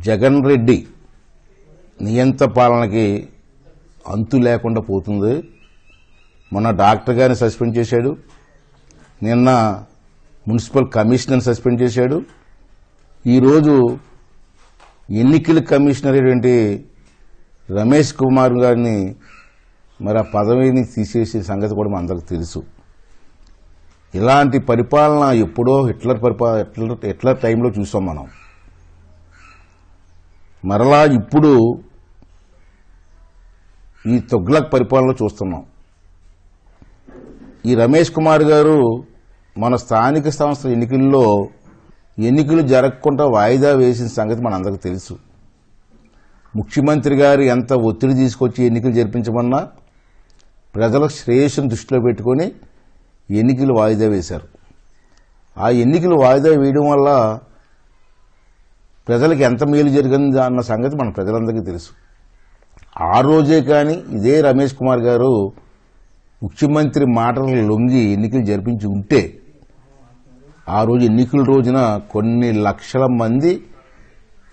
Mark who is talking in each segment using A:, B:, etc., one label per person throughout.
A: జగన్ రెడ్డి నియంత పాలనకి అంతు లేకుండా పోతుంది. మొన్న డాక్టర్ గారిని సస్పెండ్ చేశాడు, నిన్న మున్సిపల్ కమిషనర్ని సస్పెండ్ చేశాడు, ఈరోజు ఎన్నికల కమిషనర్ ఏంటి రమేష్ కుమార్ గారిని మరి ఆ పదవిని తీసేసే సంగతి కూడా మనందరికీ తెలుసు. ఇలాంటి పరిపాలన ఎప్పుడో హిట్లర్ టైంలో చూసాం మనం. మరలా ఇప్పుడు ఈ తొగ్లక్ పరిపాలన చూస్తున్నాం. ఈ రమేష్ కుమార్ గారు మన స్థానిక సంస్థల ఎన్నికల్లో ఎన్నికలు జరగకుండా వాయిదా వేసిన సంగతి మనందరికీ తెలుసు. ముఖ్యమంత్రి గారు ఎంత ఒత్తిడి తీసుకొచ్చి ఎన్నికలు జరిపించమన్నా ప్రజల శ్రేయస్సును దృష్టిలో పెట్టుకుని ఎన్నికలు వాయిదా వేశారు. ఆ ఎన్నికలు వాయిదా వేయడం వల్ల ప్రజలకు ఎంత మేలు జరిగింది అన్న సంగతి మన ప్రజలందరికీ తెలుసు. ఆ రోజే కానీ ఇదే రమేష్ కుమార్ గారు ముఖ్యమంత్రి మాటలకు లొంగి ఎన్నికలు జరిపించి ఉంటే ఆ రోజు ఎన్నికల రోజున కొన్ని లక్షల మంది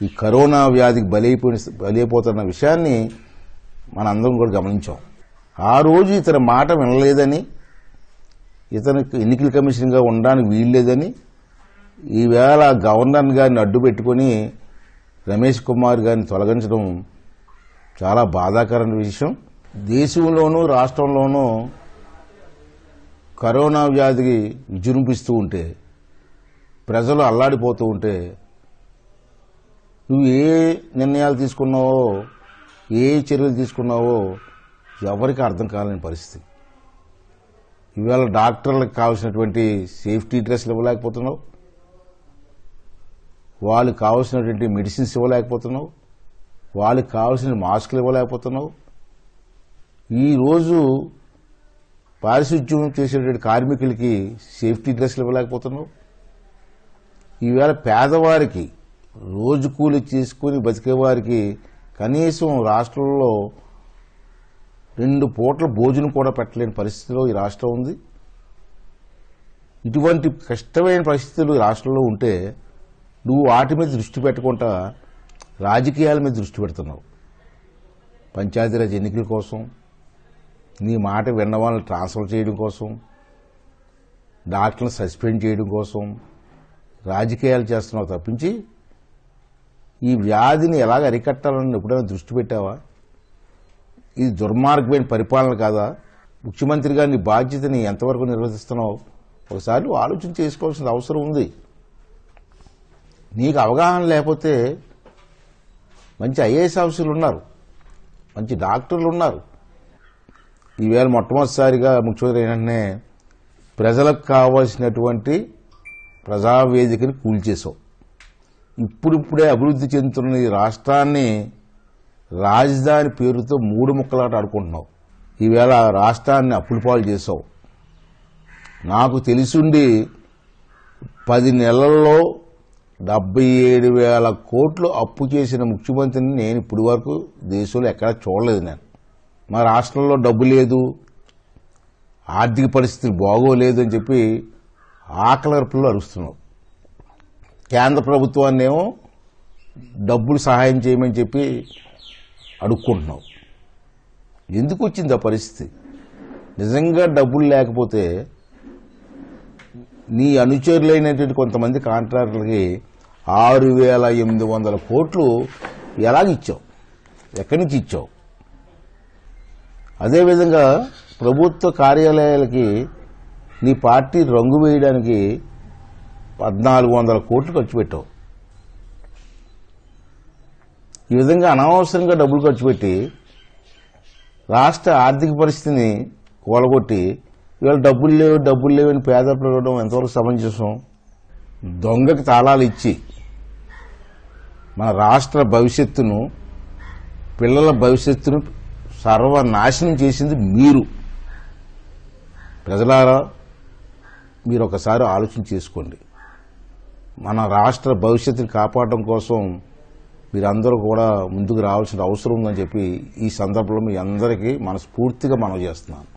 A: ఈ కరోనా వ్యాధికి బలైపోతున్న విషయాన్ని మనందరం కూడా గమనించాం. ఆ రోజు ఇతని మాట వినలేదని, ఇతనికి ఎన్నికల కమిషన్గా ఉండడానికి వీల్లేదని ఈవేళ గవర్నర్ గారిని అడ్డు పెట్టుకుని రమేష్ కుమార్ గారిని తొలగించడం చాలా బాధాకరమైన విషయం. దేశంలోనూ రాష్ట్రంలోనూ కరోనా వ్యాధికి విజృంభిస్తూ ఉంటే, ప్రజలు అల్లాడిపోతూ ఉంటే నువ్వు ఏ నిర్ణయాలు తీసుకున్నావో, ఏ చర్యలు తీసుకున్నావో ఎవరికి అర్థం కాలేని పరిస్థితి. ఇవాళ డాక్టర్లకు కావాల్సినటువంటి సేఫ్టీ డ్రెస్లు ఇవ్వలేకపోతున్నావు, వాళ్ళకి కావాల్సినటువంటి మెడిసిన్స్ ఇవ్వలేకపోతున్నావు, వాళ్ళకి కావాల్సిన మాస్కులు ఇవ్వలేకపోతున్నావు. ఈరోజు పారిశుధ్యం చేసేటువంటి కార్మికులకి సేఫ్టీ డ్రెస్లు ఇవ్వలేకపోతున్నావు. ఈవేళ పేదవారికి, రోజు కూలి చేసుకుని బతికేవారికి కనీసం రాష్ట్రంలో 2 పూట్ల భోజనం కూడా పెట్టలేని పరిస్థితిలో ఈ రాష్ట్రం ఉంది. ఇటువంటి కష్టమైన పరిస్థితులు ఈ రాష్ట్రంలో ఉంటే నువ్వు వాటి మీద దృష్టి పెట్టకుండా రాజకీయాల మీద దృష్టి పెడుతున్నావు. పంచాయతీరాజ్ ఎన్నికల కోసం, నీ మాట విన్న వాళ్ళని ట్రాన్స్ఫర్ చేయడం కోసం, డాక్టర్లను సస్పెండ్ చేయడం కోసం రాజకీయాలు చేస్తున్నావు తప్పించి ఈ వ్యాధిని ఎలాగ అరికట్టాలని ఎప్పుడైనా దృష్టి పెట్టావా? ఇది దుర్మార్గమైన పరిపాలన కాదా? ముఖ్యమంత్రి గారి నీ బాధ్యతని ఎంతవరకు నిర్వర్తిస్తున్నావు ఒకసారి ఆలోచన చేసుకోవాల్సిన అవసరం ఉంది. నీకు అవగాహన లేకపోతే మంచి ఐఏఎస్ ఆఫీసర్లు ఉన్నారు, మంచి డాక్టర్లు ఉన్నారు. ఈవేళ మొట్టమొదటిసారిగా ముఖ్యమంత్రి ఏంటంటే ప్రజలకు కావాల్సినటువంటి ప్రజావేదికని కూల్చేశావు. ఇప్పుడిప్పుడే అభివృద్ధి చెందుతున్న ఈ రాష్ట్రాన్ని రాజధాని పేరుతో 3 ముక్కలాట ఆడుకుంటున్నావు. ఈవేళ రాష్ట్రాన్ని అప్పుల పాలు చేశావు. నాకు తెలిసుండి 10 నెలల్లో 77,000 కోట్లు అప్పు చేసిన ముఖ్యమంత్రిని నేను ఇప్పటి వరకు దేశంలో ఎక్కడా చూడలేదు. నేను మా రాష్ట్రంలో డబ్బు లేదు, ఆర్థిక పరిస్థితులు బాగోలేదు అని చెప్పి ఆకలర్పులు అరుస్తున్నావు. కేంద్ర ప్రభుత్వాన్ని ఏమో డబ్బులు సహాయం చేయమని చెప్పి అడుక్కుంటున్నావు. ఎందుకు వచ్చింది ఆ పరిస్థితి? నిజంగా డబ్బులు లేకపోతే నీ అనుచరులైనటువంటి కొంతమంది కాంట్రాక్టర్లకి 6,800 కోట్లు ఎలాగిచ్చావు? ఎక్కడి నుంచి ఇచ్చావు? అదేవిధంగా ప్రభుత్వ కార్యాలయాలకి నీ పార్టీ రంగు వేయడానికి 1,400 కోట్లు ఖర్చు పెట్టావు. ఈ విధంగా అనవసరంగా డబ్బులు ఖర్చు పెట్టి రాష్ట్ర ఆర్థిక పరిస్థితిని కూలగొట్టి ఇవాళ డబ్బులు లేవని పేదలు ఇవ్వడం ఎంతవరకు సమంజసం? దొంగకి తాళాలు ఇచ్చి మన రాష్ట్ర భవిష్యత్తును, పిల్లల భవిష్యత్తును సర్వనాశనం చేసింది మీరు. ప్రజలారా, మీరు ఒకసారి ఆలోచన చేసుకోండి. మన రాష్ట్ర భవిష్యత్తుని కాపాడడం కోసం మీరందరూ కూడా ముందుకు రావాల్సిన అవసరం ఉందని చెప్పి ఈ సందర్భంలో మీ అందరికీ మనస్ఫూర్తిగా మనవి చేస్తున్నాను.